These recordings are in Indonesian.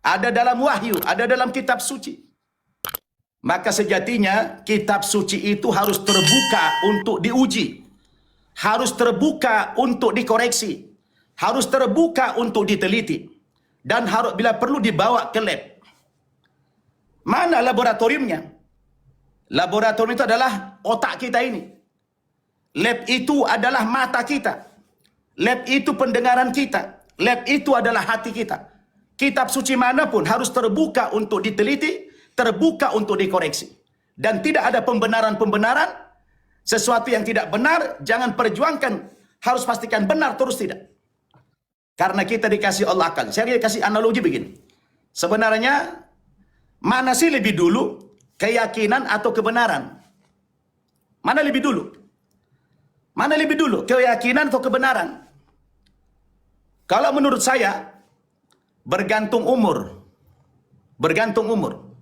ada dalam wahyu, ada dalam kitab suci. Maka sejatinya kitab suci itu harus terbuka untuk diuji. Harus terbuka untuk dikoreksi. Harus terbuka untuk diteliti. Dan harus bila perlu dibawa ke lab. Mana laboratoriumnya? Laboratorium itu adalah otak kita ini. Lab itu adalah mata kita. Lab itu pendengaran kita. Lab itu adalah hati kita. Kitab suci manapun harus terbuka untuk diteliti, terbuka untuk dikoreksi. Dan tidak ada pembenaran-pembenaran. Sesuatu yang tidak benar, jangan perjuangkan. Harus pastikan benar, terus tidak. Karena kita dikasih Allah akal. Saya kasih analogi begini. Sebenarnya, mana sih lebih dulu? Keyakinan atau kebenaran? Mana lebih dulu? Mana lebih dulu? Keyakinan atau kebenaran? Kalau menurut saya, bergantung umur. Bergantung umur.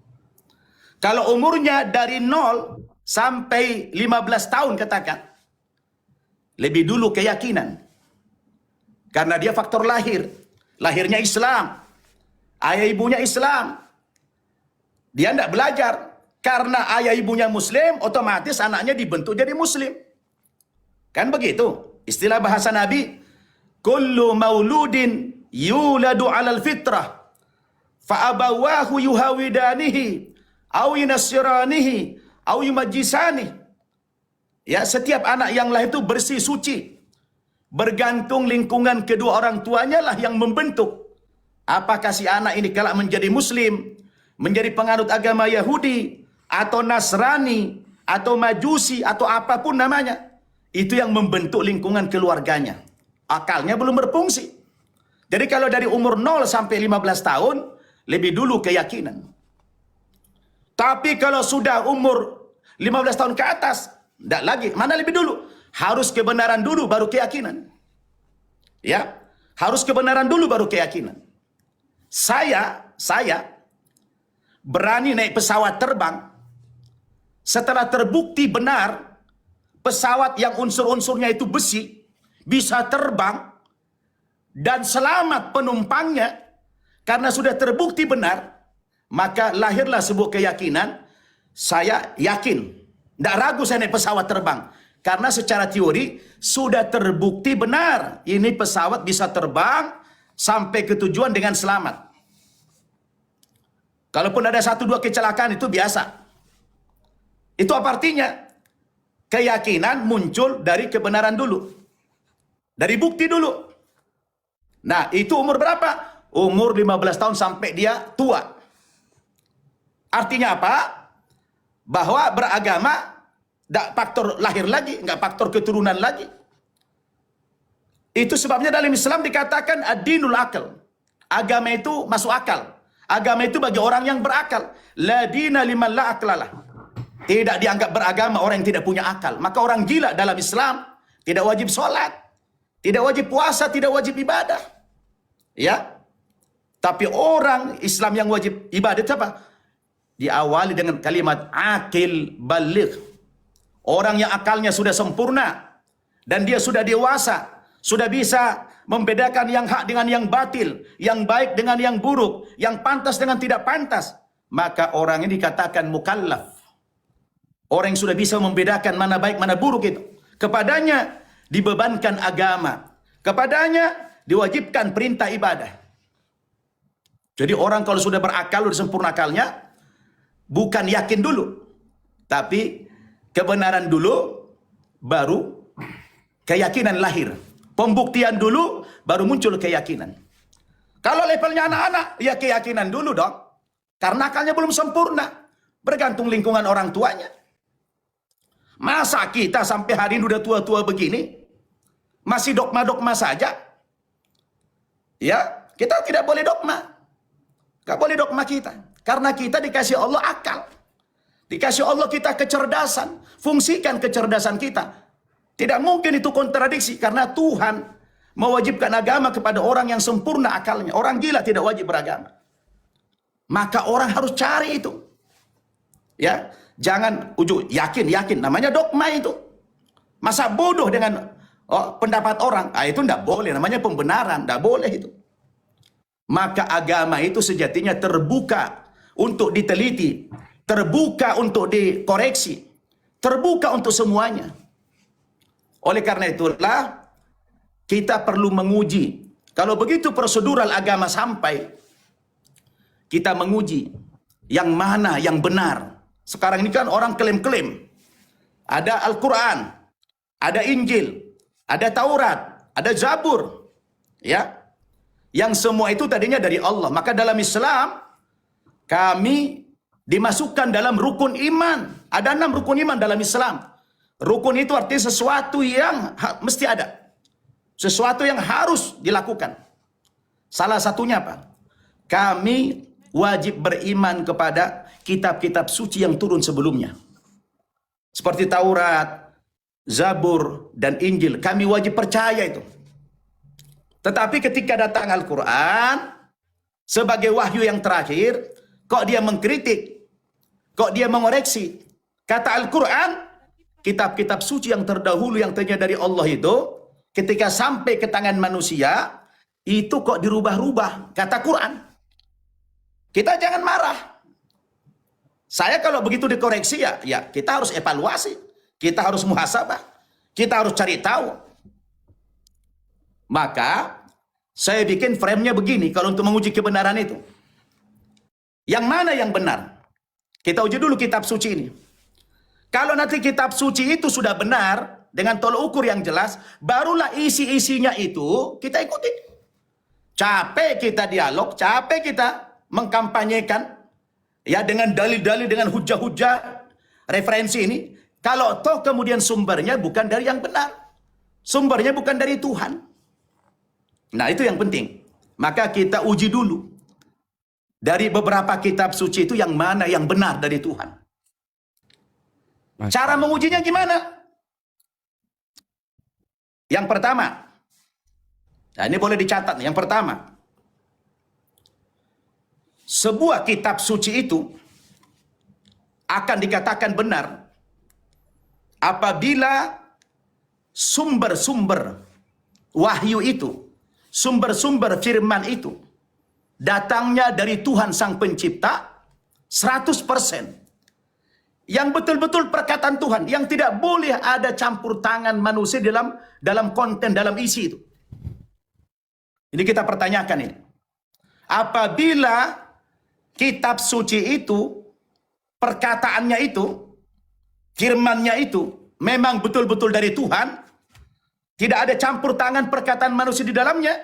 Kalau umurnya dari 0 sampai 15 tahun katakan, lebih dulu keyakinan. Karena dia faktor lahir. Lahirnya Islam. Ayah ibunya Islam. Dia tidak belajar. Karena ayah ibunya Muslim, otomatis anaknya dibentuk jadi Muslim. Kan begitu? Istilah bahasa Nabi, kullu mauludin yuladu alal fitrah, fa'abawahu yuhawidanihi, au yunasiranihi, au yumajisani. Ya, setiap anak yang lahir itu bersih suci. Bergantung lingkungan kedua orang tuanya lah yang membentuk. Apakah si anak ini kelak menjadi Muslim, menjadi penganut agama Yahudi, atau Nasrani, atau Majusi, atau apapun namanya. Itu yang membentuk lingkungan keluarganya. Akalnya belum berfungsi. Jadi kalau dari umur 0 sampai 15 tahun, lebih dulu keyakinan. Tapi kalau sudah umur 15 tahun ke atas, tidak lagi. Mana lebih dulu? Harus kebenaran dulu baru keyakinan. Ya, harus kebenaran dulu baru keyakinan. Saya berani naik pesawat terbang setelah terbukti benar pesawat yang unsur-unsurnya itu besi bisa terbang dan selamat penumpangnya karena sudah terbukti benar, maka lahirlah sebuah keyakinan. Saya yakin, tidak ragu saya naik pesawat terbang. Karena secara teori sudah terbukti benar. Ini pesawat bisa terbang sampai ke tujuan dengan selamat. Kalaupun ada 1-2 kecelakaan itu biasa. Itu apa artinya? Keyakinan muncul dari kebenaran dulu. Dari bukti dulu. Nah, itu umur berapa? Umur 15 tahun sampai dia tua. Artinya apa? Bahwa beragama tidak faktor lahir lagi, nggak faktor keturunan lagi. Itu sebabnya dalam Islam dikatakan ad-dinul akal. Agama itu masuk akal. Agama itu bagi orang yang berakal. La dina liman la aklalah. Tidak dianggap beragama orang yang tidak punya akal. Maka orang gila dalam Islam tidak wajib sholat, tidak wajib puasa, tidak wajib ibadah. Ya. Tapi orang Islam yang wajib ibadah itu apa? Diawali dengan kalimat akil baligh. Orang yang akalnya sudah sempurna dan dia sudah dewasa, sudah bisa membedakan yang hak dengan yang batil, yang baik dengan yang buruk, yang pantas dengan tidak pantas, maka orang ini dikatakan mukallaf. Orang yang sudah bisa membedakan mana baik mana buruk itu. Kepadanya dibebankan agama, kepadanya diwajibkan perintah ibadah. Jadi orang kalau sudah berakal, sudah sempurna akalnya, bukan yakin dulu, tapi kebenaran dulu, baru keyakinan lahir. Pembuktian dulu, baru muncul keyakinan. Kalau levelnya anak-anak, ya keyakinan dulu dong. Karena akalnya belum sempurna. Bergantung lingkungan orang tuanya. Masa kita sampai hari ini udah tua-tua begini, masih dogma-dogma saja? Ya, kita tidak boleh dogma. Gak boleh dogma kita. Karena kita dikasih Allah akal. Dikasih Allah kita kecerdasan. Fungsikan kecerdasan kita. Tidak mungkin itu kontradiksi. Karena Tuhan mewajibkan agama kepada orang yang sempurna akalnya. Orang gila tidak wajib beragama. Maka orang harus cari itu. Ya, jangan ujuk yakin. Namanya dogma itu. Masa bodoh dengan pendapat orang? Itu tidak boleh. Namanya pembenaran. Tidak boleh itu. Maka agama itu sejatinya terbuka untuk diteliti, terbuka untuk dikoreksi, terbuka untuk semuanya. Oleh karena itulah kita perlu menguji. Kalau begitu prosedural agama sampai, kita menguji yang mana yang benar. Sekarang ini kan orang klaim-klaim. Ada Al-Quran, ada Injil, ada Taurat, ada Zabur. Ya, yang semua itu tadinya dari Allah. Maka dalam Islam, kami dimasukkan dalam rukun iman. Ada 6 rukun iman dalam Islam. Rukun itu artinya sesuatu yang mesti ada. Sesuatu yang harus dilakukan. Salah satunya apa? Kami wajib beriman kepada kitab-kitab suci yang turun sebelumnya. Seperti Taurat, Zabur, dan Injil. Kami wajib percaya itu. Tetapi ketika datang Al-Quran, sebagai wahyu yang terakhir, kok dia mengkritik? Kok dia mengoreksi? Kata Al-Quran, kitab-kitab suci yang terdahulu yang ternyata dari Allah itu, ketika sampai ke tangan manusia, itu kok dirubah-rubah. Kata Quran. Kita jangan marah. Saya kalau begitu dikoreksi ya kita harus evaluasi. Kita harus muhasabah. Kita harus cari tahu. Maka saya bikin frame-nya begini kalau untuk menguji kebenaran itu. Yang mana yang benar? Kita uji dulu kitab suci ini. Kalau nanti kitab suci itu sudah benar dengan tolak ukur yang jelas, barulah isi-isinya itu kita ikuti. Capek kita dialog, capek kita mengkampanyekan ya dengan dalil-dalil, dengan hujah-hujah referensi ini. Kalau toh kemudian sumbernya bukan dari yang benar, sumbernya bukan dari Tuhan. Nah, itu yang penting. Maka kita uji dulu dari beberapa kitab suci itu yang mana yang benar dari Tuhan. Cara mengujinya gimana? Yang pertama, nah ini boleh dicatat. Yang pertama, sebuah kitab suci itu akan dikatakan benar apabila sumber-sumber wahyu itu, sumber-sumber firman itu datangnya dari Tuhan Sang Pencipta 100%. Yang betul-betul perkataan Tuhan, yang tidak boleh ada campur tangan manusia dalam konten, dalam isi itu. Ini kita pertanyakan ini. Apabila kitab suci itu, perkataannya itu, firmannya itu, memang betul-betul dari Tuhan, tidak ada campur tangan perkataan manusia di dalamnya,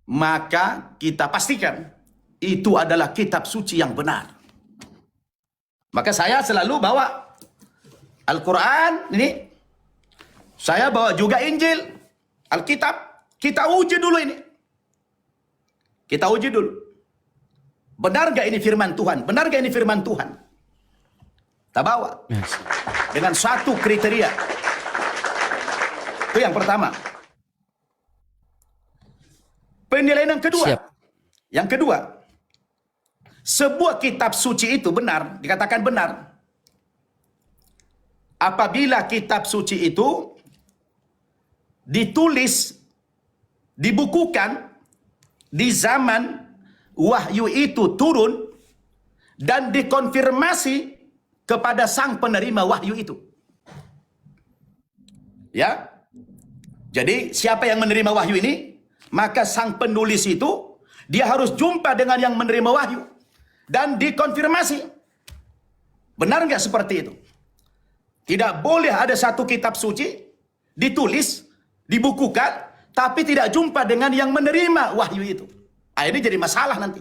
maka kita pastikan itu adalah kitab suci yang benar. Maka saya selalu bawa Al-Quran ini, saya bawa juga Injil, Alkitab, kita uji dulu ini. Kita uji dulu. Benar gak ini firman Tuhan? Benar gak ini firman Tuhan? Kita bawa. Dengan satu kriteria. Itu yang pertama. Penilaian yang kedua. Siap. Yang kedua. Sebuah kitab suci itu benar, dikatakan benar. Apabila kitab suci itu ditulis, dibukukan di zaman wahyu itu turun dan dikonfirmasi kepada sang penerima wahyu itu. Ya. Jadi siapa yang menerima wahyu ini? Maka sang penulis itu dia harus jumpa dengan yang menerima wahyu dan dikonfirmasi. Benar nggak seperti itu? Tidak boleh ada satu kitab suci ditulis, dibukukan, tapi tidak jumpa dengan yang menerima wahyu itu. Ini jadi masalah nanti.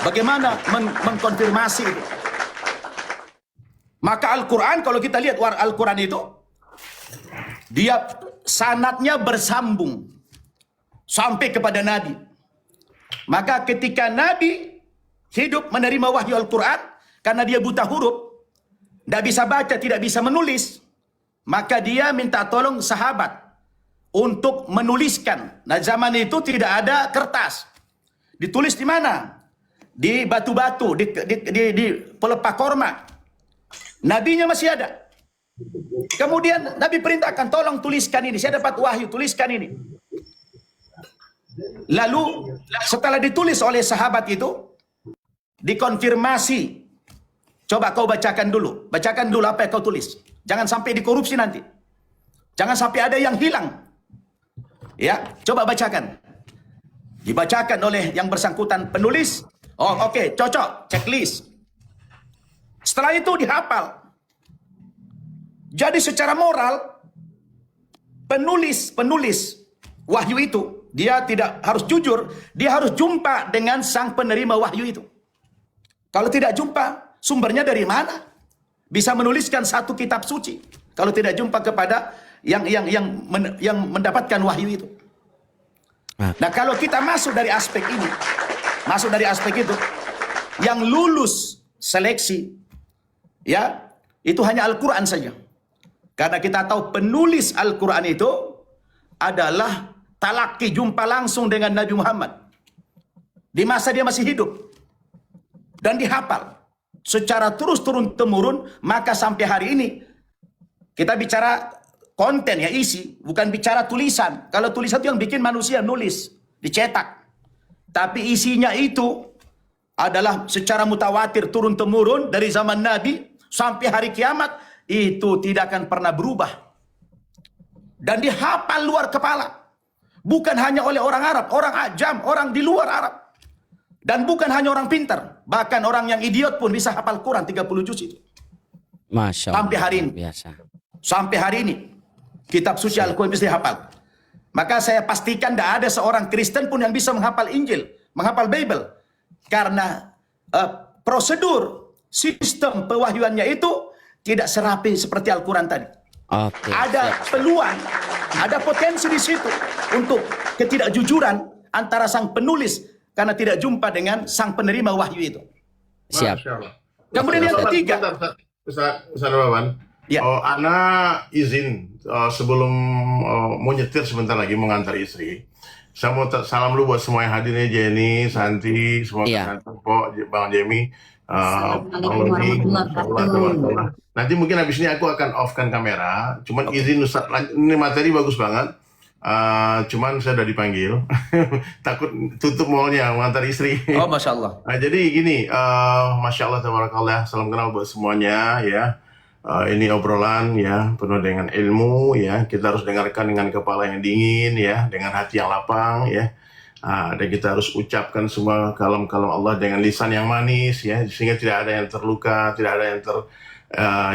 Bagaimana mengkonfirmasi itu? Maka Al-Quran, kalau kita lihat Al-Quran itu, dia sanadnya bersambung sampai kepada Nabi. Maka ketika Nabi hidup menerima wahyu Al-Quran, karena dia buta huruf, tidak bisa baca, tidak bisa menulis, maka dia minta tolong sahabat untuk menuliskan. Nah, zaman itu tidak ada kertas. Ditulis di mana? Di batu-batu, di pelepah korma. Nabinya masih ada. Kemudian Nabi perintahkan, tolong tuliskan ini. Saya dapat wahyu, tuliskan ini. Lalu setelah ditulis oleh sahabat itu, dikonfirmasi. Coba kau bacakan dulu apa yang kau tulis. Jangan sampai dikorupsi nanti. Jangan sampai ada yang hilang. Ya, coba bacakan. Dibacakan oleh yang bersangkutan penulis. Oh, oke, cocok, checklist. Setelah itu dihafal. Jadi secara moral, penulis wahyu itu, dia tidak harus jujur, dia harus jumpa dengan sang penerima wahyu itu. Kalau tidak jumpa, sumbernya dari mana? Bisa menuliskan satu kitab suci kalau tidak jumpa kepada yang mendapatkan wahyu itu. Nah, kalau kita masuk dari aspek ini, masuk dari aspek itu, yang lulus seleksi, ya, itu hanya Al-Quran saja. Karena kita tahu penulis Al-Quran itu adalah talaki, jumpa langsung dengan Nabi Muhammad di masa dia masih hidup, dan dihafal secara terus-turun-temurun. Maka sampai hari ini kita bicara konten, ya, isi, bukan bicara tulisan. Kalau tulisan itu yang bikin manusia nulis, dicetak. Tapi isinya itu adalah secara mutawatir turun-temurun dari zaman Nabi sampai hari kiamat, itu tidak akan pernah berubah. Dan dihafal luar kepala. Bukan hanya oleh orang Arab, orang ajam, orang di luar Arab. Dan bukan hanya orang pintar, bahkan orang yang idiot pun bisa hafal Quran 30 juz itu. Masya Allah. Sampai hari ini. Biasa. Sampai hari ini. Kitab suci Al-Quran bisa dihafal. Maka saya pastikan tidak ada seorang Kristen pun yang bisa menghafal Injil, menghafal Bible. Karena prosedur, sistem pewahyuannya itu tidak serapi seperti Al-Quran tadi. Oke, ada peluang, ada potensi di situ untuk ketidakjujuran antara sang penulis karena tidak jumpa dengan sang penerima wahyu itu. Siap. Kemudian yang ketiga, Ustaz Baban, ya. Ana izin sebelum mau nyetir sebentar lagi mau ngantar istri. Saya mau salam dulu buat semua yang hadir nih, Jenny, Santi, semua Iya. Bang Jemi, Assalamualaikum warahmatullahi wabarakatuh. Nanti mungkin habis ini aku akan off-kan kamera. Cuman izin Ustaz, ini materi bagus banget. Cuman saya udah dipanggil. Takut tutup mallnya mengantar istri. Oh, Masya Allah. Nah, jadi gini, Masya Allah, tabarakallah, salam kenal buat semuanya ya. Ini obrolan ya, penuh dengan ilmu ya. Kita harus dengarkan dengan kepala yang dingin ya, dengan hati yang lapang ya. Dan kita harus ucapkan semua kalam-kalam Allah dengan lisan yang manis ya, sehingga tidak ada yang terluka, tidak ada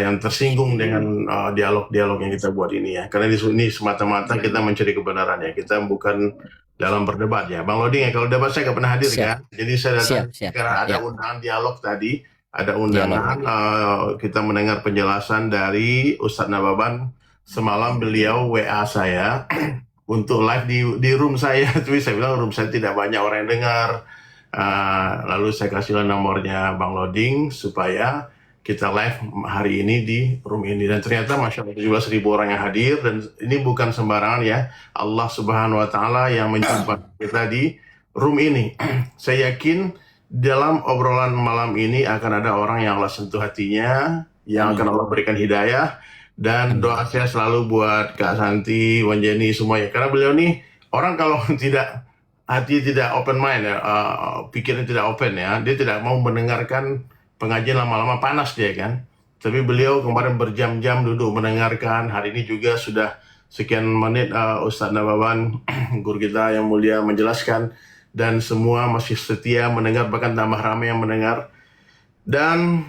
yang tersinggung dengan dialog-dialog yang kita buat ini ya. Karena ini semata-mata kita mencari kebenaran ya. Kita bukan dalam berdebat ya. Bang Loding ya, kalau debat saya nggak pernah hadir kan. Jadi saya datang karena ada undangan dialog tadi. Ada undangan, kita mendengar penjelasan dari Ustadz Nababan. Semalam beliau WA saya untuk live di room saya. Tapi saya bilang room saya tidak banyak orang yang dengar. Lalu saya kasih nomornya Bang Loding supaya kita live hari ini di room ini. Dan ternyata Masya Allah 17.000 orang yang hadir. Dan ini bukan sembarangan ya. Allah Subhanahu Wa Ta'ala yang menjumpai kita di room ini. Saya yakin dalam obrolan malam ini akan ada orang yang Allah sentuh hatinya, yang akan Allah berikan hidayah. Dan doa saya selalu buat Kak Santi, Wan Jenny, semuanya. Karena beliau nih, orang kalau hati tidak open mind ya, pikiran tidak open ya, dia tidak mau mendengarkan pengajian lama-lama, panas dia kan. Tapi beliau kemarin berjam-jam duduk mendengarkan. Hari ini juga sudah sekian menit Ustadz Nababan, guru kita yang mulia, menjelaskan. Dan semua masih setia mendengar, bahkan tambah ramai yang mendengar. Dan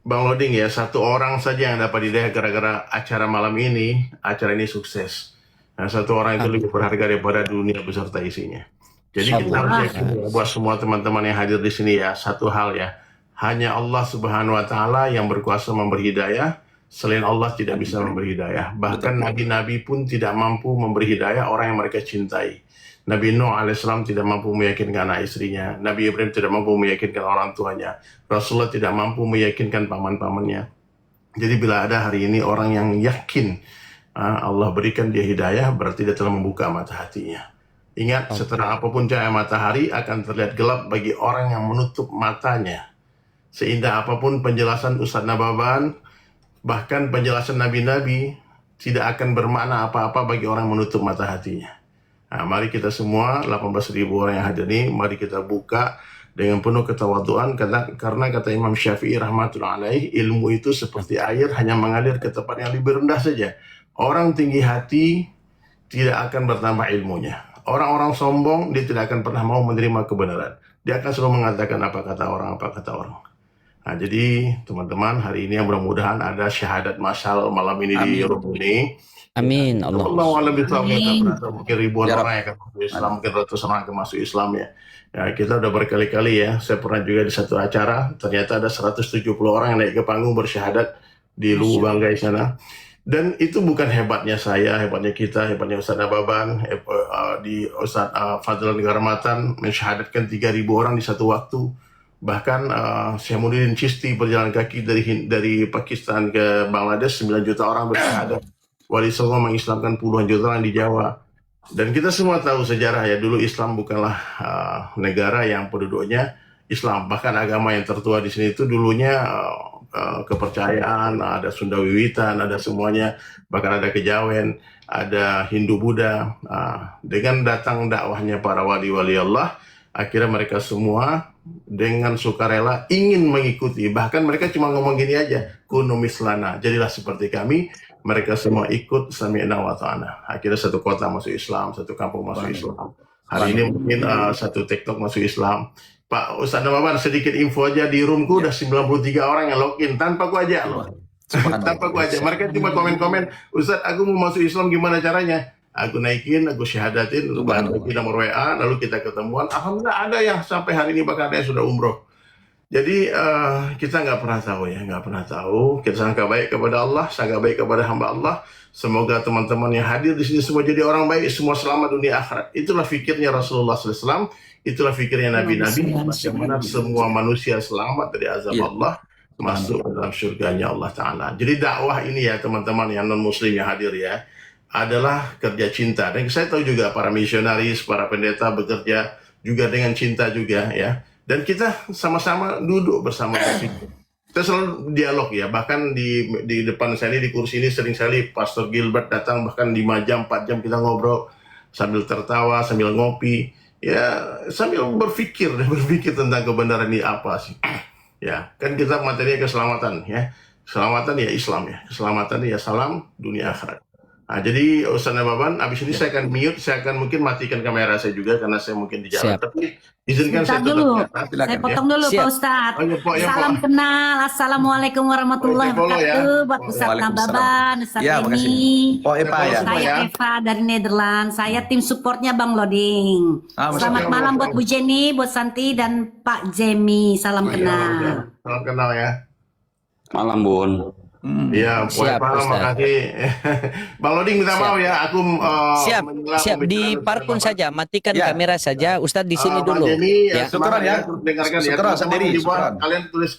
Bang Loding ya, satu orang saja yang dapat hidayah gara-gara acara malam ini, acara ini sukses. Nah, satu orang itu lebih berharga daripada dunia beserta isinya. Jadi kita harus yakin ya, buat semua teman-teman yang hadir di sini ya, satu hal ya, hanya Allah Subhanahu Wa Ta'ala yang berkuasa memberi hidayah. Selain Allah tidak bisa memberi hidayah. Bahkan nabi-nabi pun tidak mampu memberi hidayah orang yang mereka cintai. Nabi Nuh alaihissalam tidak mampu meyakinkan anak istrinya. Nabi Ibrahim tidak mampu meyakinkan orang tuanya. Rasulullah tidak mampu meyakinkan paman-pamannya. Jadi bila ada hari ini orang yang yakin Allah berikan dia hidayah, berarti dia telah membuka mata hatinya. Ingat, seterang apapun cahaya matahari akan terlihat gelap bagi orang yang menutup matanya. Seindah apapun penjelasan Ustadz Nababan, bahkan penjelasan nabi-nabi, tidak akan bermakna apa-apa bagi orang yang menutup mata hatinya. Nah, mari kita semua 18.000 orang yang hadir ini, mari kita buka dengan penuh ketawaduan karena kata Imam Syafi'i rahmatullah alaih, ilmu itu seperti air hanya mengalir ke tempat yang lebih rendah saja. Orang tinggi hati tidak akan bertambah ilmunya. Orang-orang sombong dia tidak akan pernah mau menerima kebenaran. Dia akan selalu mengatakan apa kata orang, apa kata orang. Nah, jadi teman-teman hari ini mudah-mudahan ada syahadat masyal malam ini di room ini. Amin. Allah alam bisawab, mungkin ribuan orang yang akan masuk Islam, mungkin ratusan orang akan masuk Islam ya. Ya, kita udah berkali-kali ya. Saya pernah juga di satu acara, ternyata ada 170 orang yang naik ke panggung bersyahadat di Luwu Banggai sana. Dan itu bukan hebatnya saya, hebatnya kita, hebatnya Ustaz Nababan, di Ustaz Fadlan Garmatan mensyahadatkan 3.000 orang di satu waktu. Bahkan Syahmuddin Chisti berjalan kaki dari Pakistan ke Bangladesh, 9 juta orang bersyahadat. Wali Songo mengislamkan puluhan juta orang di Jawa. Dan kita semua tahu sejarah ya, dulu Islam bukanlah negara yang penduduknya Islam. Bahkan agama yang tertua di sini itu dulunya kepercayaan, ada Sunda Wiwitan, ada semuanya. Bahkan ada Kejawen, ada Hindu Buddha. Dengan datang dakwahnya para wali-wali Allah, akhirnya mereka semua dengan sukarela ingin mengikuti. Bahkan mereka cuma ngomong gini aja, kunu mislana, jadilah seperti kami. Mereka semua ikut sami'na wa ta'ana. Akhirnya satu kota masuk Islam, satu kampung masuk Islam. Hari ini mungkin satu TikTok masuk Islam. Pak Ustaz Nababan, sedikit info aja, di roomku udah 93 orang yang login tanpa ku ajak loh. Tanpa ku ajak. Mereka cuma komen-komen, Ustaz aku mau masuk Islam gimana caranya? Aku naikin, aku syahadatin, bagi nomor WA, lalu kita ketemuan. Alhamdulillah ada yang sampai hari ini, bahkan ada yang sudah umroh. Jadi kita nggak pernah tahu ya, nggak pernah tahu. Kita sangka baik kepada Allah, sangka baik kepada hamba Allah. Semoga teman-teman yang hadir di sini semua jadi orang baik, semua selamat dunia akhirat. Itulah fikirnya Rasulullah SAW, itulah fikirnya Nabi-Nabi. Bagaimana semua manusia selamat dari azab Allah, masuk dalam surganya Allah Taala. Jadi dakwah ini ya teman-teman yang non Muslim yang hadir ya, adalah kerja cinta. Dan saya tahu juga para misionaris, para pendeta bekerja juga dengan cinta juga ya. Dan kita sama-sama duduk bersama berpikir. Kita selalu dialog ya, bahkan di depan saya ini, di kursi ini sering sekali Pastor Gilbert datang, bahkan 5 jam, 4 jam kita ngobrol, sambil tertawa, sambil ngopi, ya sambil berpikir tentang kebenaran ini apa sih. Ya, kan kita materinya keselamatan ya, keselamatan ya Islam ya, keselamatan ya salam dunia akhirat. Nah, jadi Ustaz Nababan, abis ini saya akan mute, saya akan mungkin matikan kamera saya juga karena saya mungkin di jalan. Siap. Tapi izinkan saya dulu. tetap Saya potong dulu Siap. Pak Ustadz. Oh, ya, Pak, ya, Salam Pak. kenal. Assalamualaikum warahmatullahi Oh, ya, wabarakatuh. Buat Ustadz Waalaikumsalam. Nababan, Ustadz Ya, Eni. makasih. Oh, Epa ya. Saya Eva dari Nederland. Saya tim supportnya Bang Loding. Selamat Masya malam Allah. buat Bu Jenny, buat Santi dan Pak Jemi. Salam kenal. Salam kenal ya. Malam Bun. Iya, Siap, Pak, Ustaz. makasih. Bang Loding minta maaf ya, aku Siap, menjelang siap. pembicaraan Di Ustaz parkun Nababan. saja, matikan Ya. kamera saja. Ustadz di sini Pak dulu. Jenny, Ya. Syukuran ya. dengarkan ya. Syukuran, Teman-teman sendiri, di bawah, syukuran. kalian tulis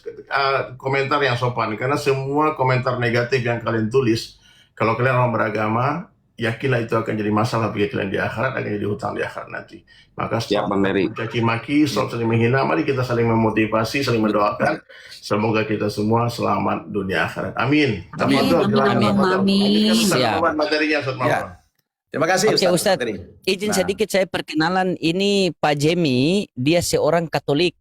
komentar yang sopan karena semua komentar negatif yang kalian tulis, kalau kalian orang beragama, yakinlah itu akan jadi masalah bagi kalian di akhirat, akan jadi hutang di akhirat nanti. Maka Siap, Bang Dery. caci maki, stop saling menghina, mari kita saling memotivasi, saling mendoakan. Semoga kita semua selamat dunia akhirat. Amin. Amin, amin, amin. Siap. Materinya Ustaz Mawar. Ya. Terima kasih Oke, Ustaz. Tadi. Izin Nah. sedikit saya perkenalan, ini Pak Jemi, dia seorang Katolik,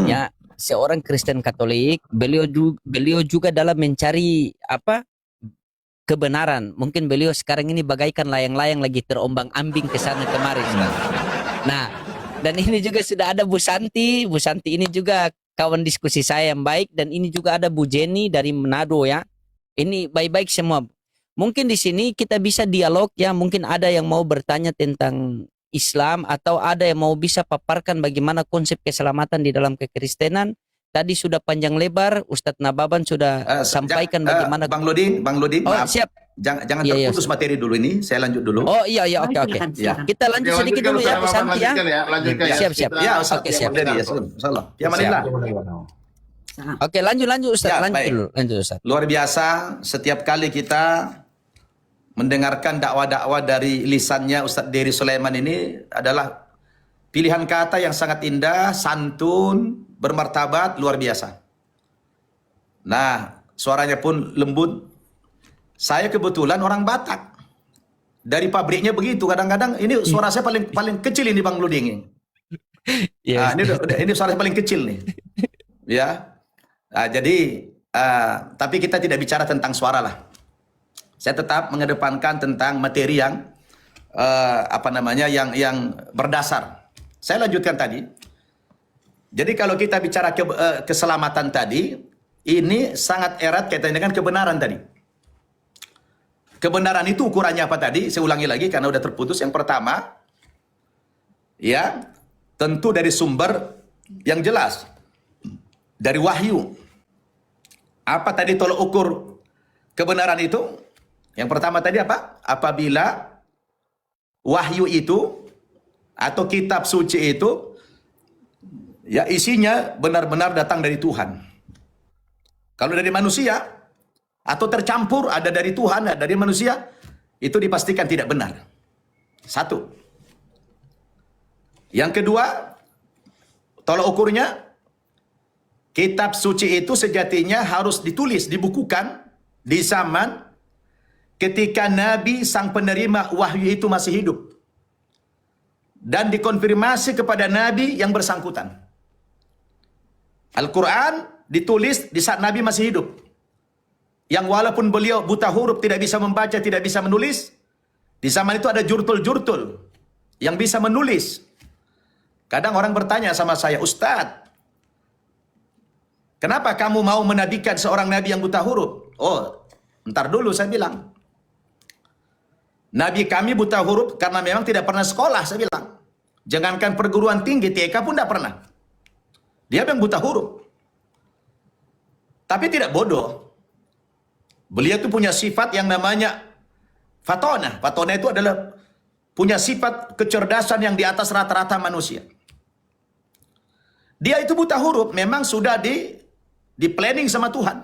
ya, seorang Kristen Katolik. Beliau juga dalam mencari kebenaran. Mungkin beliau sekarang ini bagaikan layang-layang lagi terombang-ambing ke sana kemari. Nah, dan ini juga sudah ada Bu Santi. Bu Santi ini juga kawan diskusi saya yang baik, dan ini juga ada Bu Jenny dari Manado ya. Ini baik-baik semua. Mungkin di sini kita bisa dialog ya, mungkin ada yang mau bertanya tentang Islam atau ada yang mau bisa paparkan bagaimana konsep keselamatan di dalam kekristenan. Tadi sudah panjang lebar, Ustadz Nababan sudah sampaikan bagaimana. Bang Loding, Oh, maaf. siap. Jangan Iya, iya, terputus materi dulu ini, saya lanjut dulu. Oh iya, oke. Silakan, Ya. silakan. Kita lanjut Oke, sedikit lanjutkan, dulu ya, Ustaz Bu Santi ya. Lanjutkan ya. Lanjutkan ya. Siap, siap. Kita- Ya, Ustaz. Oke, siap. Jadi, ya, salah. Ya, Manila. Oke, lanjut Ustadz, Ya, lanjut baik. dulu, lanjut Ustadz. Luar biasa, setiap kali kita mendengarkan dakwah-dakwah dari lisannya Ustadz Dery Sulaiman ini adalah pilihan kata yang sangat indah, santun, bermartabat, luar biasa. Nah, suaranya pun lembut. Saya kebetulan orang Batak. Dari pabriknya begitu. Kadang-kadang ini suara saya paling kecil ini Bang Luding. Yes. Ini suara paling kecil nih. Ya. Jadi tapi kita tidak bicara tentang suara lah. Saya tetap mengedepankan tentang materi yang yang berdasar. Saya lanjutkan tadi. Jadi kalau kita bicara keselamatan tadi, ini sangat erat kaitannya dengan kebenaran tadi. Kebenaran itu ukurannya apa tadi? Saya ulangi lagi karena udah terputus. Yang pertama, ya, tentu dari sumber yang jelas. Dari wahyu. Apa tadi tolok ukur kebenaran itu? Yang pertama tadi apa? Apabila wahyu itu atau kitab suci itu ya isinya benar-benar datang dari Tuhan. Kalau dari manusia atau tercampur ada dari Tuhan, ada dari manusia, itu dipastikan tidak benar. Satu. Yang kedua, tolak ukurnya, kitab suci itu sejatinya harus ditulis, dibukukan di zaman ketika Nabi sang penerima wahyu itu masih hidup. Dan dikonfirmasi kepada Nabi yang bersangkutan. Al-Quran ditulis di saat Nabi masih hidup. Yang walaupun beliau buta huruf, tidak bisa membaca, tidak bisa menulis, di zaman itu ada jurtul-jurtul yang bisa menulis. Kadang orang bertanya sama saya, Ustadz, kenapa kamu mau menabikan seorang nabi yang buta huruf? Oh, ntar dulu saya bilang. Nabi kami buta huruf karena memang tidak pernah sekolah, saya bilang. Jangankan perguruan tinggi, TK pun tidak pernah. Dia memang buta huruf. Tapi tidak bodoh. Beliau itu punya sifat yang namanya fatona. Fatona itu adalah punya sifat kecerdasan yang di atas rata-rata manusia. Dia itu buta huruf, memang sudah di planning sama Tuhan.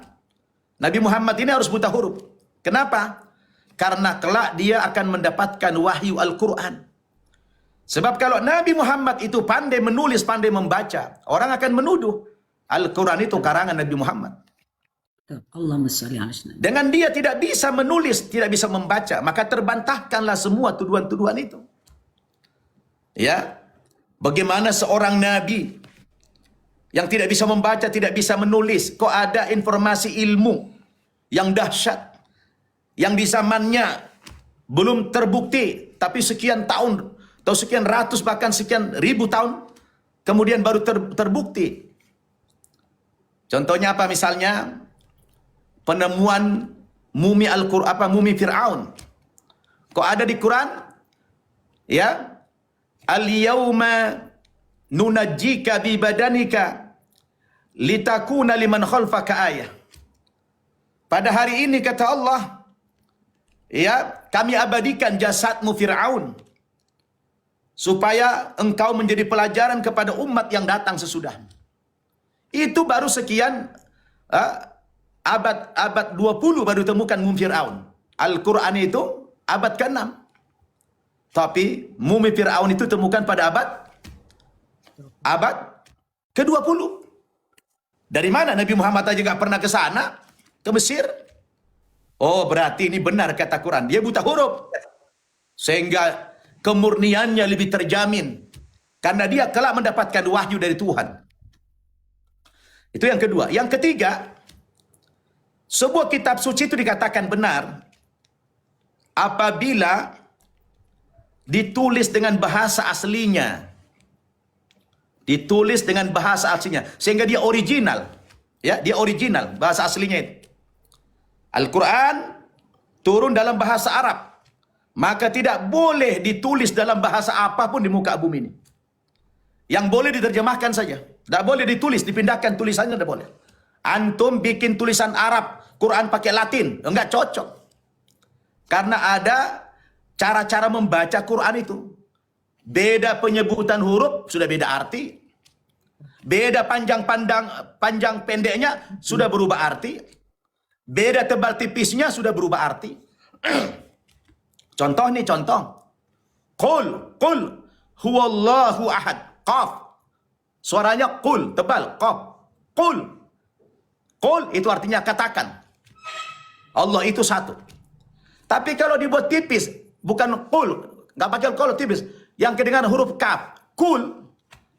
Nabi Muhammad ini harus buta huruf. Kenapa? Karena kelak dia akan mendapatkan wahyu Al-Quran. Sebab kalau Nabi Muhammad itu pandai menulis, pandai membaca, orang akan menuduh Al-Quran itu karangan Nabi Muhammad. Allahumma shalli ala sayyidina. Dengan dia tidak bisa menulis, tidak bisa membaca, maka terbantahkanlah semua tuduhan-tuduhan itu. Ya, bagaimana seorang nabi yang tidak bisa membaca, tidak bisa menulis, kok ada informasi ilmu yang dahsyat, yang di zamannya belum terbukti, tapi sekian tahun, atau sekian ratus, bahkan sekian ribu tahun, kemudian baru terbukti. Contohnya apa misalnya? Penemuan mumi Al-Quran, mumi Fir'aun. Kok ada di Quran? Ya. Al-yawma nunajjika bi badanika litakuna liman khalfaka ayah. Pada hari ini kata Allah, ya, kami abadikan jasadmu Fir'aun supaya engkau menjadi pelajaran kepada umat yang datang sesudah. Itu baru sekian abad 20 baru temukan mumi Fir'aun. Al-Quran itu abad ke-6. Tapi mumi Fir'aun itu temukan pada abad ke-20. Dari mana? Nabi Muhammad aja gak pernah ke sana, ke Mesir. Oh, berarti ini benar kata Quran. Dia buta huruf. Sehingga kemurniannya lebih terjamin. Karena dia kelak mendapatkan wahyu dari Tuhan. Itu yang kedua. Yang ketiga, sebuah kitab suci itu dikatakan benar apabila ditulis dengan bahasa aslinya. Ditulis dengan bahasa aslinya. Sehingga dia original. Ya, dia original. Bahasa aslinya itu. Al-Quran turun dalam bahasa Arab. Maka tidak boleh ditulis dalam bahasa apapun di muka bumi ini. Yang boleh diterjemahkan saja. Tidak boleh ditulis, dipindahkan tulisannya tidak boleh. Antum bikin tulisan Arab, Quran pakai Latin, enggak cocok. Karena ada cara-cara membaca Quran itu. Beda penyebutan huruf, sudah beda arti. Beda panjang pendeknya, sudah berubah arti. Beda tebal tipisnya, sudah berubah arti. Contoh nih, contoh. Qul huwallahu ahad. Qaf. Suaranya qul, tebal, qaf. Qul. Qul itu artinya katakan. Allah itu satu. Tapi kalau dibuat tipis, bukan kul, nggak pakai kul tipis. Yang kedengaran huruf kaf, kul,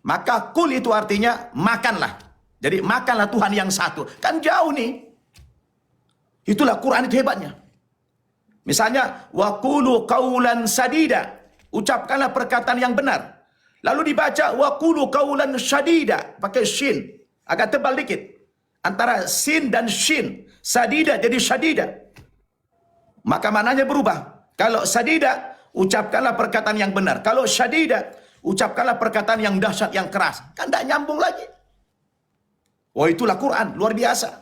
maka kul itu artinya makanlah. Jadi makanlah Tuhan yang satu. Kan jauh nih. Itulah Quran itu hebatnya. Misalnya, wa qulu qawlan sadida. Ucapkanlah perkataan yang benar. Lalu dibaca, wa qulu qawlan syadida. Pakai shin. Agak tebal dikit. Antara sin dan shin. Sadida jadi syadida. Maka maknanya berubah. Kalau sadida, ucapkanlah perkataan yang benar. Kalau syadida, ucapkanlah perkataan yang dahsyat, yang keras. Kan tidak nyambung lagi. Oh, itulah Quran, luar biasa.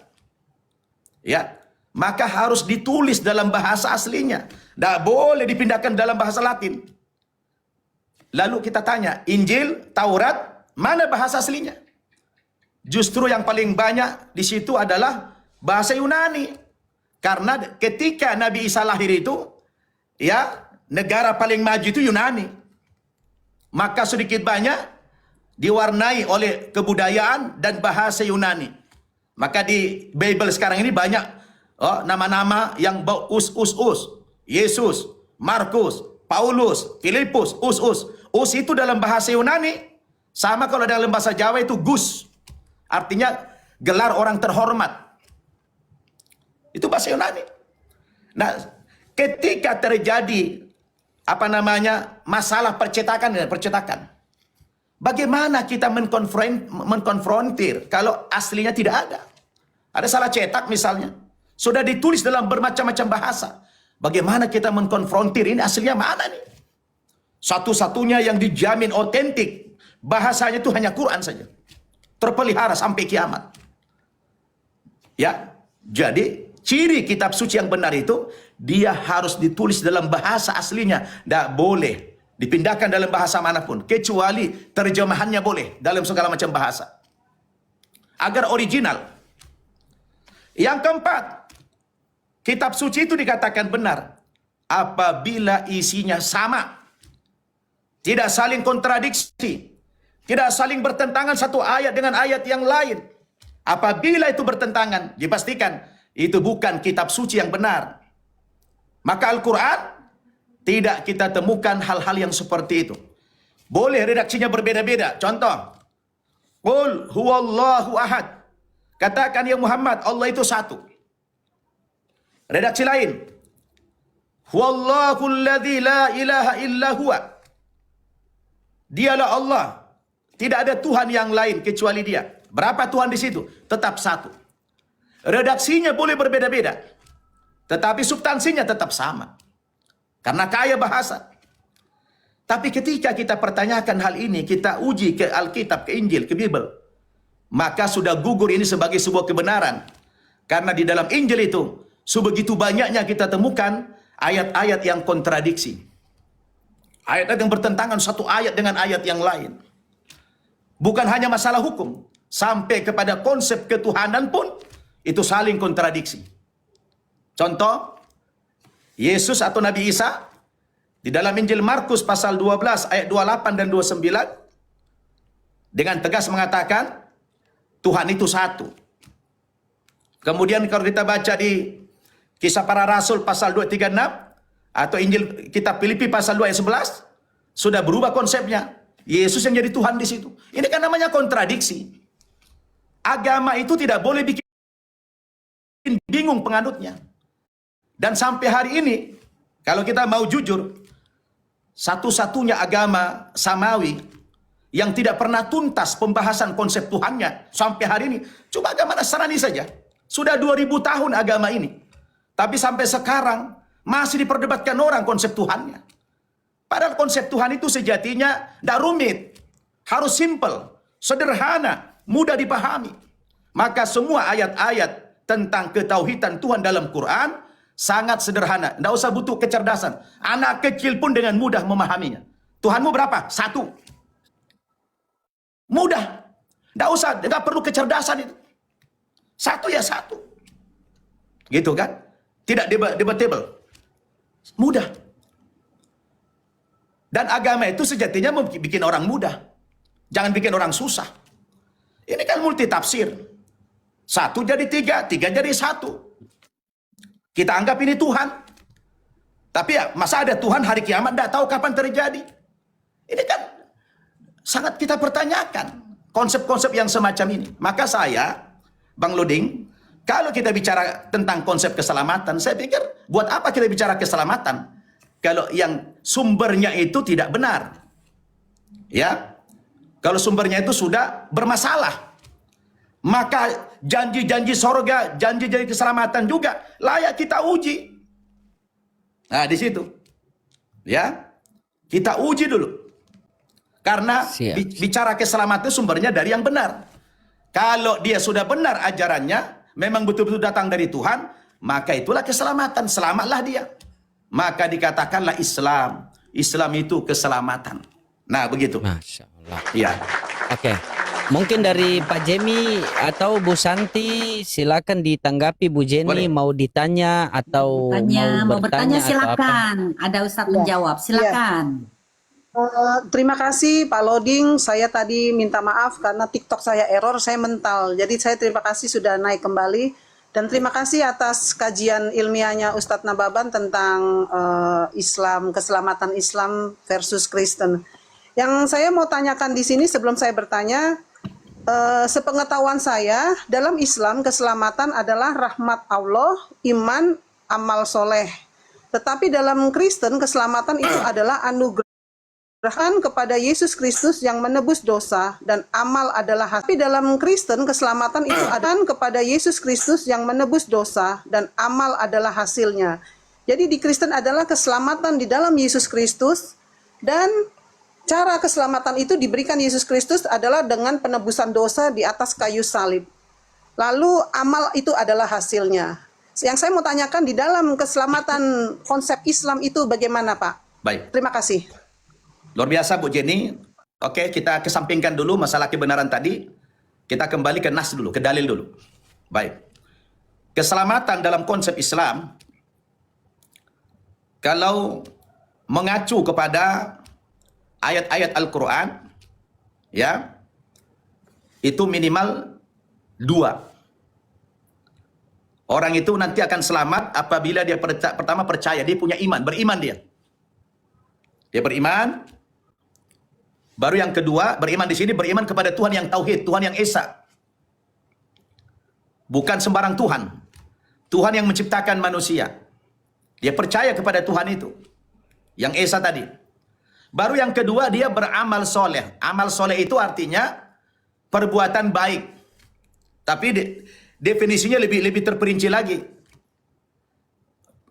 Ya, maka harus ditulis dalam bahasa aslinya. Tidak boleh dipindahkan dalam bahasa Latin. Lalu kita tanya, Injil, Taurat, mana bahasa aslinya? Justru yang paling banyak di situ adalah bahasa Yunani. Karena ketika Nabi Isa lahir itu, ya, negara paling maju itu Yunani. Maka sedikit banyak diwarnai oleh kebudayaan dan bahasa Yunani. Maka di Bible sekarang ini banyak nama-nama yang us. Yesus, Markus, Paulus, Filipus, us. Us itu dalam bahasa Yunani. Sama kalau dalam bahasa Jawa itu Gus. Artinya gelar orang terhormat. Itu bahasa Yunani. Nah, ketika terjadi masalah percetakan, bagaimana kita mengkonfrontir kalau aslinya tidak ada? Ada salah cetak misalnya. Sudah ditulis dalam bermacam-macam bahasa. Bagaimana kita mengkonfrontir ini aslinya mana nih? Satu-satunya yang dijamin otentik bahasanya itu hanya Quran saja. Terpelihara sampai kiamat. Ya, jadi ciri kitab suci yang benar itu, dia harus ditulis dalam bahasa aslinya. Tidak boleh dipindahkan dalam bahasa manapun. Kecuali terjemahannya boleh dalam segala macam bahasa. Agar original. Yang keempat, kitab suci itu dikatakan benar apabila isinya sama. Tidak saling kontradiksi. Tidak saling bertentangan satu ayat dengan ayat yang lain. Apabila itu bertentangan, dipastikan itu bukan kitab suci yang benar. Maka Al-Quran tidak kita temukan hal-hal yang seperti itu. Boleh redaksinya berbeda-beda. Contoh, Qul huwallahu ahad. Katakan ya Muhammad, Allah itu satu. Redaksi lain, huwallahu alladzi la ilaha illa huwa. Dialah Allah. Tidak ada Tuhan yang lain kecuali Dia. Berapa Tuhan di situ? Tetap satu. Redaksinya boleh berbeda-beda, tetapi substansinya tetap sama. Karena kaya bahasa. Tapi ketika kita pertanyakan hal ini, kita uji ke Alkitab, ke Injil, ke Bible, maka sudah gugur ini sebagai sebuah kebenaran. Karena di dalam Injil itu, sebegitu banyaknya kita temukan ayat-ayat yang kontradiksi. Ayat-ayat yang bertentangan satu ayat dengan ayat yang lain. Bukan hanya masalah hukum, sampai kepada konsep ketuhanan pun itu saling kontradiksi. Contoh, Yesus atau Nabi Isa di dalam Injil Markus pasal 12 ayat 28 dan 29 dengan tegas mengatakan Tuhan itu satu. Kemudian kalau kita baca di Kisah Para Rasul pasal 236 atau Injil kitab Filipi pasal 2 ayat 11 sudah berubah konsepnya. Yesus yang jadi Tuhan di situ. Ini kan namanya kontradiksi. Agama itu tidak boleh bikin bingung penganutnya. Dan sampai hari ini, kalau kita mau jujur, satu-satunya agama samawi yang tidak pernah tuntas pembahasan konsep Tuhannya sampai hari ini, coba agama Nasrani saja. Sudah 2000 tahun agama ini. Tapi sampai sekarang masih diperdebatkan orang konsep Tuhannya. Padahal konsep Tuhan itu sejatinya tidak rumit. Harus simple, sederhana, mudah dipahami. Maka semua ayat-ayat tentang ketauhidan Tuhan dalam Quran sangat sederhana. Tidak usah butuh kecerdasan. Anak kecil pun dengan mudah memahaminya. Tuhanmu berapa? Satu. Mudah. Tidak perlu kecerdasan itu. Satu ya satu. Gitu kan? Tidak debatable. Mudah. Dan agama itu sejatinya bikin orang mudah. Jangan bikin orang susah. Ini kan multi tafsir. Satu jadi tiga, tiga jadi satu. Kita anggap ini Tuhan. Tapi ya, masa ada Tuhan hari kiamat tidak tahu kapan terjadi? Ini kan sangat kita pertanyakan konsep-konsep yang semacam ini. Maka saya, Bang Luding, kalau kita bicara tentang konsep keselamatan, saya pikir buat apa kita bicara keselamatan kalau yang sumbernya itu tidak benar? Ya, kalau sumbernya itu sudah bermasalah, maka janji-janji sorga, janji-janji keselamatan juga layak kita uji. Nah, di situ, ya, kita uji dulu. Karena bicara keselamatan sumbernya dari yang benar. Kalau dia sudah benar ajarannya, memang betul-betul datang dari Tuhan, maka itulah keselamatan, selamatlah dia. Maka dikatakanlah Islam. Islam itu keselamatan. Nah, begitu. Masya Allah. Ya. Oke. Mungkin dari Pak Jemi atau Bu Santi, silakan ditanggapi. Bu Jenny Boleh. mau ditanya atau Mau bertanya atau apa? silakan. Ada Ustadz menjawab, silakan. Terima kasih Pak Loding. Saya tadi minta maaf karena TikTok saya error, saya mental. Jadi saya terima kasih sudah naik kembali. Dan terima kasih atas kajian ilmiahnya Ustadz Nababan tentang Islam, keselamatan Islam versus Kristen. Yang saya mau tanyakan di sini sebelum saya bertanya, sepengetahuan saya dalam Islam keselamatan adalah rahmat Allah, iman, amal soleh. Tetapi dalam Kristen keselamatan itu adalah anugerah kepada Yesus Kristus yang menebus dosa dan amal adalah hasil. Tapi dalam Kristen keselamatan itu adalah kepada Yesus Kristus yang menebus dosa dan amal adalah hasilnya. Jadi di Kristen adalah keselamatan di dalam Yesus Kristus, dan cara keselamatan itu diberikan Yesus Kristus adalah dengan penebusan dosa di atas kayu salib. Lalu amal itu adalah hasilnya. Yang saya mau tanyakan di dalam keselamatan konsep Islam itu bagaimana Pak? Baik. Terima kasih. Luar biasa Bu Jenny. Oke, kita kesampingkan dulu masalah kebenaran tadi. Kita kembali ke nas dulu, ke dalil dulu. Baik. Keselamatan dalam konsep Islam, kalau mengacu kepada ayat-ayat Al-Quran, ya, itu minimal 2. Orang itu nanti akan selamat apabila dia pertama percaya, dia punya iman, beriman dia. Dia beriman. Baru yang kedua, beriman di sini beriman kepada Tuhan yang tauhid, Tuhan yang esa. Bukan sembarang Tuhan. Tuhan yang menciptakan manusia. Dia percaya kepada Tuhan itu, yang esa tadi. Baru yang kedua, dia beramal soleh. Amal soleh itu artinya perbuatan baik. Tapi definisinya lebih terperinci lagi.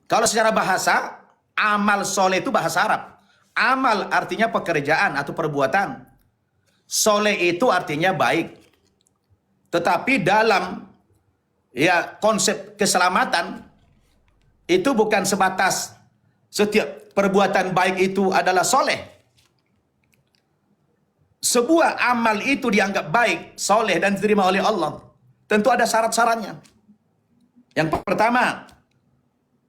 Kalau secara bahasa, amal soleh itu bahasa Arab. Amal artinya pekerjaan atau perbuatan. Soleh itu artinya baik. Tetapi dalam konsep keselamatan, itu bukan sebatas setiap perbuatan baik itu adalah soleh. Sebuah amal itu dianggap baik, soleh dan diterima oleh Allah, tentu ada syarat-syaratnya. Yang pertama,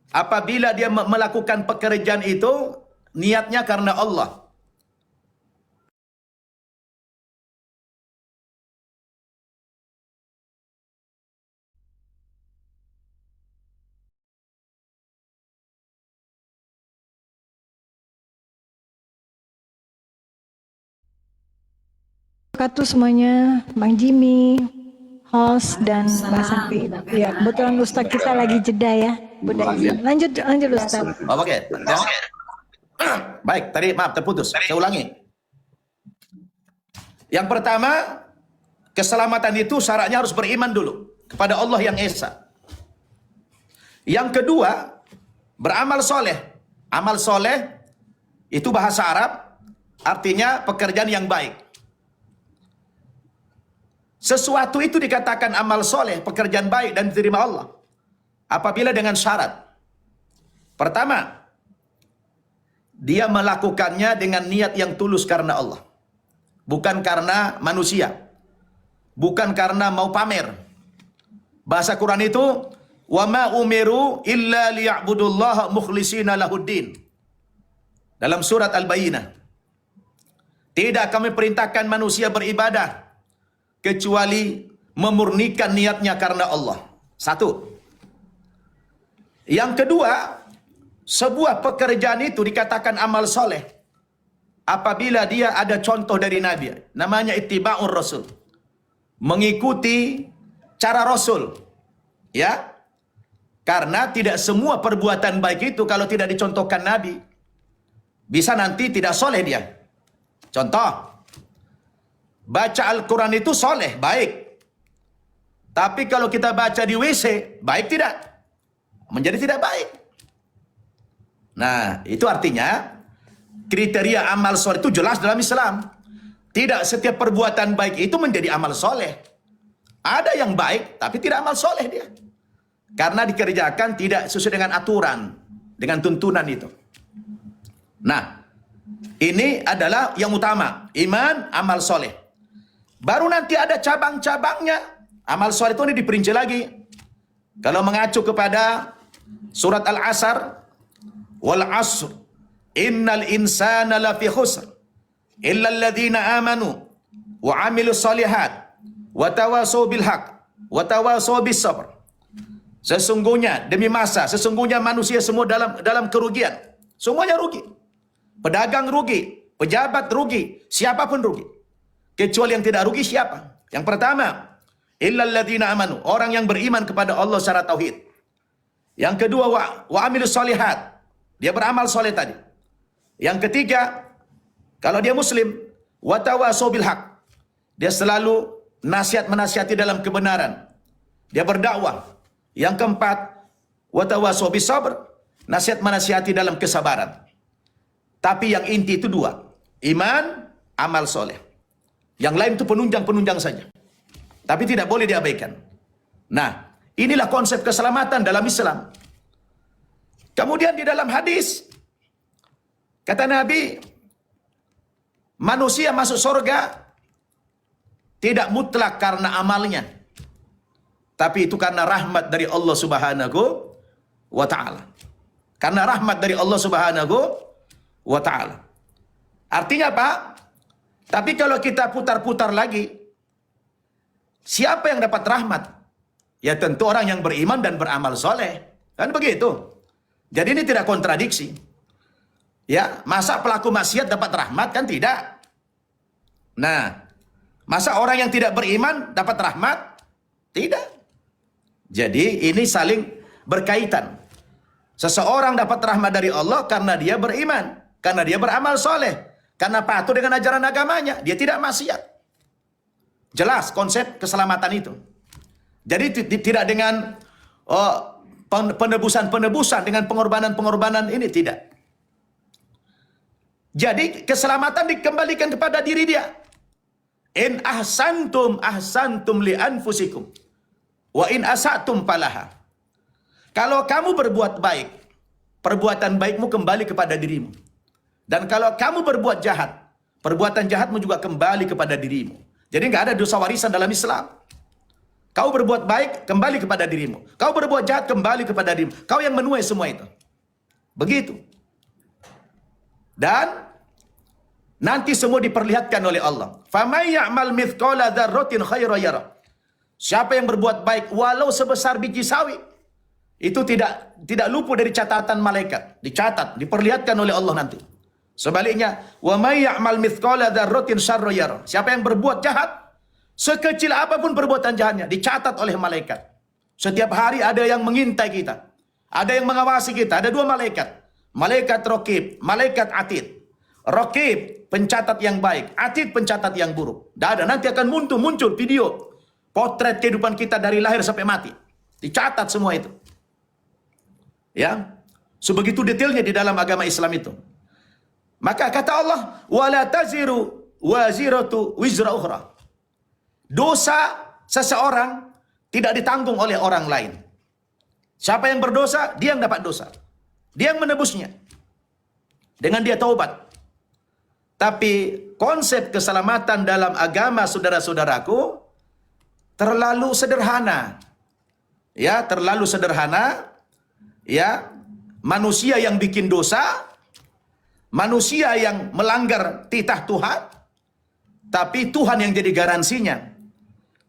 apabila dia melakukan pekerjaan itu niatnya karena Allah. Wabarakatuh semuanya, Bang Jimmy, host dan Mbak Santi. Ya, kebetulan Ustadz kita lagi jeda ya. Lanjut Ustadz. Oh, oke. Baik, tadi maaf terputus. Saya ulangi. Yang pertama, keselamatan itu syaratnya harus beriman dulu kepada Allah yang esa. Yang kedua, beramal soleh. Amal soleh itu bahasa Arab, artinya pekerjaan yang baik. Sesuatu itu dikatakan amal soleh, pekerjaan baik dan diterima Allah apabila dengan syarat. Pertama, dia melakukannya dengan niat yang tulus karena Allah, bukan karena manusia, bukan karena mau pamer. Bahasa Quran itu, wa ma umiru illa liya'budullaha mukhlishina lahuddin. Dalam surat Al-Bayyinah, tidak kami perintahkan manusia beribadah kecuali memurnikan niatnya karena Allah. Satu. Yang kedua, Sebuah pekerjaan itu dikatakan amal soleh apabila dia ada contoh dari Nabi. Namanya ittiba'ur Rasul. Mengikuti cara Rasul. Ya. Karena tidak semua perbuatan baik itu kalau tidak dicontohkan Nabi, bisa nanti tidak soleh dia. Contoh, baca Al-Quran itu soleh, baik. Tapi kalau kita baca di WC, baik tidak? Menjadi tidak baik. Nah, itu artinya kriteria amal soleh itu jelas dalam Islam. Tidak setiap perbuatan baik itu menjadi amal soleh. Ada yang baik, tapi tidak amal soleh dia. Karena dikerjakan tidak sesuai dengan aturan, dengan tuntunan itu. Nah, ini adalah yang utama. Iman, amal soleh. Baru nanti ada cabang-cabangnya. Amal soleh itu ini diperinci lagi. Kalau mengacu kepada surat Al-Asr, wal asr, innal insana lafi khusr, illa alladhina amanu, wa amilus solihat, wa tawasaw bil haq, wa tawasaw bis sabr. Sesungguhnya, demi masa, sesungguhnya manusia semua dalam kerugian. Semuanya rugi. Pedagang rugi, pejabat rugi, siapapun rugi. Kecuali yang tidak rugi siapa? Yang pertama, illal ladzina amanu, orang yang beriman kepada Allah secara tauhid. Yang kedua, wa amilus solihat, dia beramal soleh tadi. Yang ketiga, kalau dia muslim, wa tawasaw bil haq, dia selalu menasihati dalam kebenaran. Dia berdakwah. Yang keempat, wa tawasaw bis sabr, menasihati dalam kesabaran. Tapi yang inti itu dua, iman, amal soleh. Yang lain itu penunjang-penunjang saja. Tapi tidak boleh diabaikan. Nah, inilah konsep keselamatan dalam Islam. Kemudian di dalam hadis, kata Nabi, manusia masuk surga tidak mutlak karena amalnya. Tapi itu karena rahmat dari Allah Subhanahu wa ta'ala. Karena rahmat dari Allah Subhanahu wa ta'ala. Artinya apa? Tapi kalau kita putar-putar lagi, siapa yang dapat rahmat? Ya tentu orang yang beriman dan beramal soleh. Kan begitu. Jadi ini tidak kontradiksi. Ya, masa pelaku maksiat dapat rahmat? Kan tidak. Nah, masa orang yang tidak beriman dapat rahmat? Tidak. Jadi ini saling berkaitan. Seseorang dapat rahmat dari Allah karena dia beriman, karena dia beramal soleh, karena patuh dengan ajaran agamanya, dia tidak maksiat. Jelas konsep keselamatan itu. Jadi tidak dengan penebusan-penebusan, dengan pengorbanan-pengorbanan ini, tidak. Jadi keselamatan dikembalikan kepada diri dia. In ahsantum ahsantum li anfusikum. Wa in asatum falaha. Kalau kamu berbuat baik, perbuatan baikmu kembali kepada dirimu. Dan kalau kamu berbuat jahat, perbuatan jahatmu juga kembali kepada dirimu. Jadi nggak ada dosa warisan dalam Islam. Kau berbuat baik, kembali kepada dirimu. Kau berbuat jahat, kembali kepada dirimu. Kau yang menuai semua itu. Begitu. Dan nanti semua diperlihatkan oleh Allah. Famay ya'mal mithqala dzarratin khairan yarah. Siapa yang berbuat baik walau sebesar biji sawi, itu tidak luput dari catatan malaikat. Dicatat, diperlihatkan oleh Allah nanti. Sebaliknya, wa may ya'mal mithqala dzarratin syarran yarah. Siapa yang berbuat jahat, sekecil apapun perbuatan jahatnya, dicatat oleh malaikat. Setiap hari ada yang mengintai kita. Ada yang mengawasi kita. Ada dua malaikat. Malaikat Raqib, malaikat Atid. Raqib, pencatat yang baik. Atid, pencatat yang buruk. Dan ada nanti akan muncul video potret kehidupan kita dari lahir sampai mati. Dicatat semua itu. Ya. Sebegitu detailnya di dalam agama Islam itu. Maka kata Allah, wala taziru waziratu wizra ukhra. Dosa seseorang tidak ditanggung oleh orang lain. Siapa yang berdosa, dia yang dapat dosa. Dia yang menebusnya. Dengan dia taubat. Tapi konsep keselamatan dalam agama saudara-saudaraku terlalu sederhana. Ya, terlalu sederhana. Ya, manusia yang bikin dosa, manusia yang melanggar titah Tuhan, tapi Tuhan yang jadi garansinya.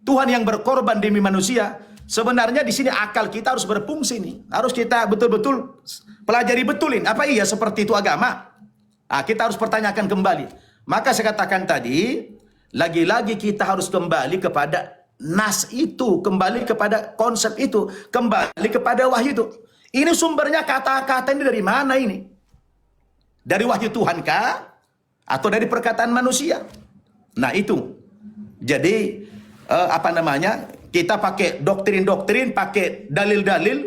Tuhan yang berkorban demi manusia sebenarnya di sini akal kita harus berfungsi nih. Harus kita betul-betul pelajari betulin. Apa iya seperti itu agama? Nah, kita harus pertanyakan kembali. Maka saya katakan tadi, lagi-lagi kita harus kembali kepada nas itu, kembali kepada konsep itu, kembali kepada wahyu itu. Ini sumbernya kata-kata ini dari mana ini? Dari wahyu Tuhan kah? Atau dari perkataan manusia? Nah itu. Jadi kita pakai doktrin-doktrin, pakai dalil-dalil,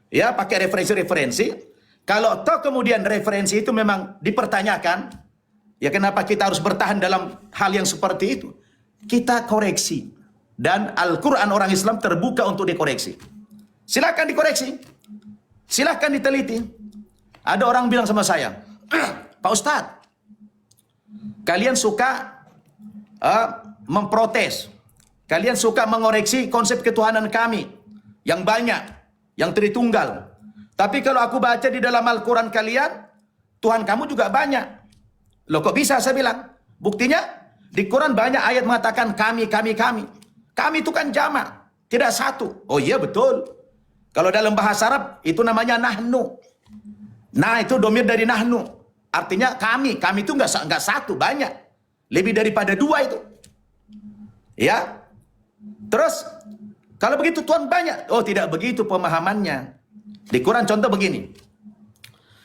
ya, pakai referensi-referensi. Kalau toh kemudian referensi itu memang dipertanyakan, ya kenapa kita harus bertahan dalam hal yang seperti itu? Kita koreksi. Dan Al-Quran orang Islam terbuka untuk dikoreksi. Silakan dikoreksi. Silakan diteliti. Ada orang bilang sama saya, Pak Ustadz, kalian suka memprotes. Kalian suka mengoreksi konsep ketuhanan kami yang banyak, yang Tritunggal. Tapi kalau aku baca di dalam Al-Quran kalian, Tuhan kamu juga banyak. Loh kok bisa saya bilang? Buktinya di Quran banyak ayat mengatakan kami. Kami itu kan jamak, tidak satu. Oh iya betul. Kalau dalam bahasa Arab itu namanya nahnu. Nah itu domir dari nahnu. Artinya kami itu nggak satu, banyak. Lebih daripada dua itu. Ya. Terus kalau begitu Tuhan banyak. Oh tidak begitu pemahamannya. Di Quran contoh begini.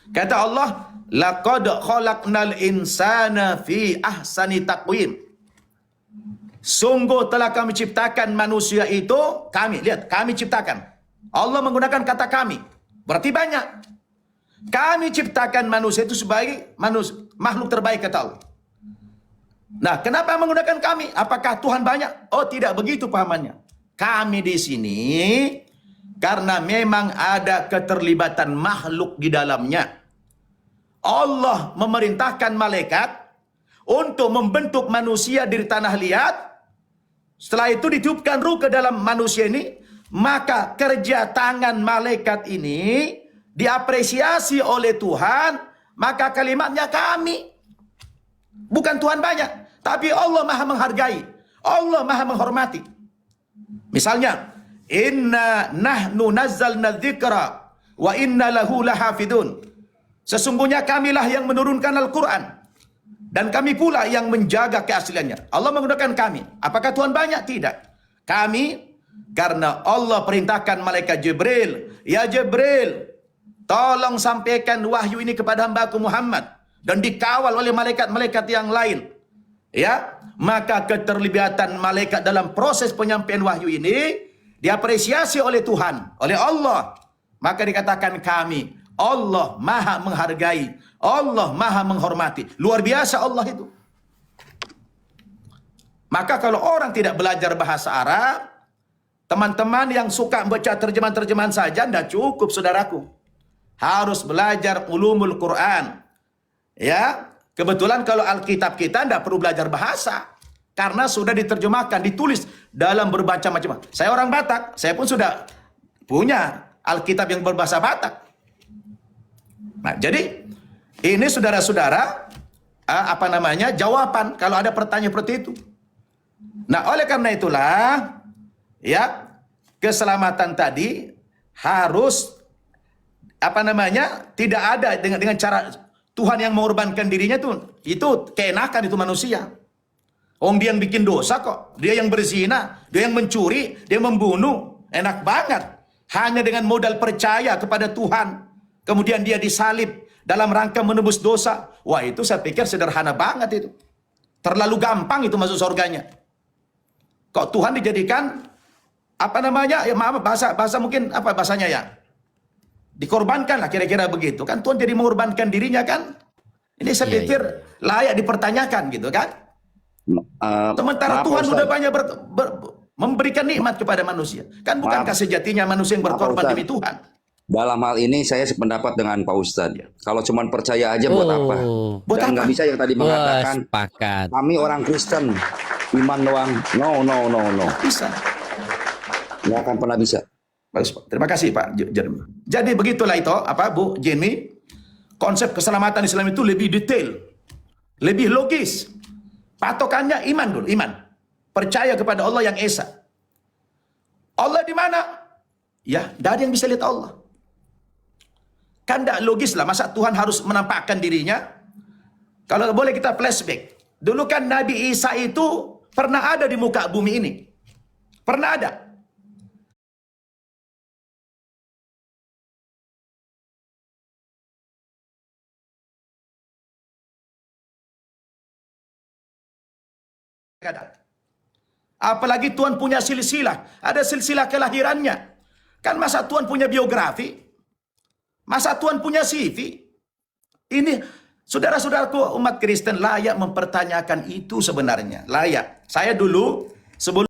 Kata Allah, laqad khalaqnal insana fi ahsani taqwim. Sungguh telah kami ciptakan manusia itu, kami ciptakan. Allah menggunakan kata kami. Berarti banyak. Kami ciptakan manusia itu sebagai makhluk terbaik kata Allah. Nah, kenapa menggunakan kami? Apakah Tuhan banyak? Oh, tidak begitu pahamannya. Kami di sini karena memang ada keterlibatan makhluk di dalamnya. Allah memerintahkan malaikat untuk membentuk manusia dari tanah liat. Setelah itu ditiupkan ruh ke dalam manusia ini, maka kerja tangan malaikat ini diapresiasi oleh Tuhan, maka kalimatnya kami. Bukan Tuhan banyak, tapi Allah maha menghargai, Allah maha menghormati. Misalnya, inna nahnu nazzalna dzikra wa inna lahu lahafidun. Sesungguhnya kamilah yang menurunkan Al-Quran dan kami pula yang menjaga keasliannya. Allah menggunakan kami. Apakah Tuhan banyak? Tidak. Kami, karena Allah perintahkan malaikat Jibril, ya Jibril, tolong sampaikan wahyu ini kepada hamba-Ku Muhammad, dan dikawal oleh malaikat-malaikat yang lain. Ya, maka keterlibatan malaikat dalam proses penyampaian wahyu ini diapresiasi oleh Tuhan, oleh Allah. Maka dikatakan kami. Allah maha menghargai, Allah maha menghormati. Luar biasa Allah itu. Maka kalau orang tidak belajar bahasa Arab, teman-teman yang suka baca terjemahan-terjemahan saja tidak cukup, saudaraku. Harus belajar ulumul Quran. Ya, kebetulan kalau Alkitab kita tidak perlu belajar bahasa. Karena sudah diterjemahkan, ditulis dalam bermacam-macam. Saya orang Batak, saya pun sudah punya Alkitab yang berbahasa Batak. Nah, jadi ini saudara-saudara, jawaban kalau ada pertanyaan seperti itu. Nah, oleh karena itulah, ya, keselamatan tadi harus tidak ada dengan cara Tuhan yang mengorbankan dirinya itu keenakan itu manusia. Dia yang bikin dosa kok, dia yang berzina, dia yang mencuri, dia yang membunuh, enak banget. Hanya dengan modal percaya kepada Tuhan. Kemudian dia disalib dalam rangka menebus dosa. Wah, itu saya pikir sederhana banget itu. Terlalu gampang itu masuk surganya. Kok Tuhan dijadikan bahasa mungkin bahasanya ya? Dikorbankan lah kira-kira begitu kan. Tuhan jadi mengorbankan dirinya kan. Ini saya pikir layak dipertanyakan gitu kan. Sementara Tuhan sudah banyak memberikan nikmat kepada manusia. Kan bukankah sejatinya manusia yang berkorban demi Tuhan? Dalam hal ini saya sependapat dengan Pak Ustadz. Kalau cuma percaya aja buat apa? Dan nggak bisa yang tadi mengatakan kami orang Kristen, iman doang. No. Bisa. Nggak akan pernah bisa. Bagus, Pak. Terima kasih Pak Jeremy. Jadi begitulah itu Bu Jenny. Konsep keselamatan Islam itu lebih detail, lebih logis. Patokannya iman dulu, iman. Percaya kepada Allah yang Esa. Allah di mana? Ya, tidak ada yang bisa lihat Allah. Kan tidak logis lah, masa Tuhan harus menampakkan dirinya? Kalau boleh kita flashback. Dulu kan Nabi Isa itu pernah ada di muka bumi ini. Pernah ada. Apalagi Tuhan punya silsilah. Ada silsilah kelahirannya. Kan masa Tuhan punya biografi? Masa Tuhan punya CV? Ini, saudara-saudaraku umat Kristen layak mempertanyakan itu sebenarnya. Layak. Saya dulu, sebelum